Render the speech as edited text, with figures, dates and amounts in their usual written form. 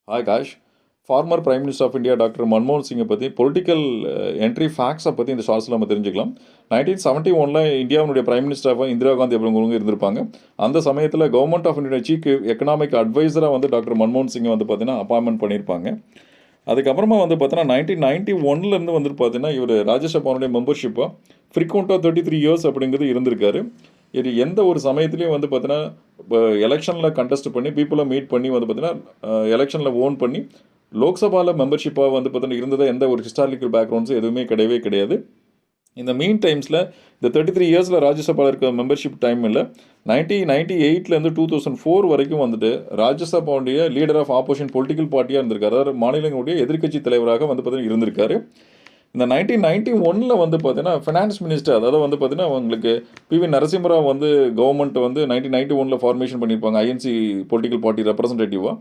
Hi Kash. Former prime minister of India doctor மன்மோகன் சிங்கை பற்றி பொலிட்டிக்கல் என்ட்ரி ஃபேக்ட்ஸை பற்றி இந்த ஷார்ட்ஸில் நம்ம தெரிஞ்சுக்கலாம். 1971 இந்தியாவுடைய பிரைம் மினிஸ்டராக இந்திரா காந்தி அப்படிங்கிறவங்க இருந்திருப்பாங்க. அந்த சமயத்தில் government of India chief economic அட்வைசராக வந்து டாக்டர் மன்மோகன் சிங்கை வந்து பார்த்தீங்கன்னா அப்பாயின்மெண்ட் பண்ணியிருப்பாங்க. அதுக்கப்புறமா வந்து பார்த்தீங்கன்னா 1991 வந்துட்டு பார்த்தீங்கன்னா இவர் ராஜ்யசபாவுடைய மெம்பர்ஷிப்பாக ஃப்ரீக்வெண்ட்டாக 33 இயர்ஸ் அப்படிங்கிறது இருந்திருக்காரு. இது எந்த ஒரு சமயத்துலேயும் வந்து பார்த்தீங்கன்னா இப்போ எலெக்ஷனில் கண்டெஸ்ட் பண்ணி பீப்புளை மீட் பண்ணி வந்து பார்த்தீங்கன்னா எலெக்ஷனில் ஓன் பண்ணி லோக்சபாவில் மெம்பர்ஷிப்பாக வந்து பார்த்தீங்கன்னா இருந்ததை எந்த ஒரு ஹிஸ்டாரிக்கல் பேக்ரவுண்ட்ஸும் எதுவுமே கிடையவே கிடையாது. இந்த மீன் டைம்ஸில் இந்த 33 இயர்ஸில் ராஜ்யசபாவில் இருக்க மெம்பர்ஷிப் டைமில் 1998 2004 வரைக்கும் வந்துட்டு ராஜ்யசபாவுடைய லீடர் ஆஃப் ஆப்போசிஷன் பொலிட்டிக்கல் பார்ட்டியாக இருந்திருக்காரு. அதாவது மாநிலங்களுடைய எதிர்க்கட்சி தலைவராக வந்து பார்த்தீங்கன்னா இருந்திருக்காரு. இந்த 1991 வந்து பார்த்தீங்கன்னா ஃபினான்ஸ் மினிஸ்டர், அதாவது வந்து பார்த்தீங்கன்னா உங்களுக்கு பிவி நரசிம்மராவ் வந்து கவர்மெண்ட் வந்து 1991 ஃபார்மேஷன் பண்ணியிருப்பாங்க ஐஎன்சி பொலிட்டிக்கல் பார்ட்டி ரெப்ரஸன்டேட்டிவாக.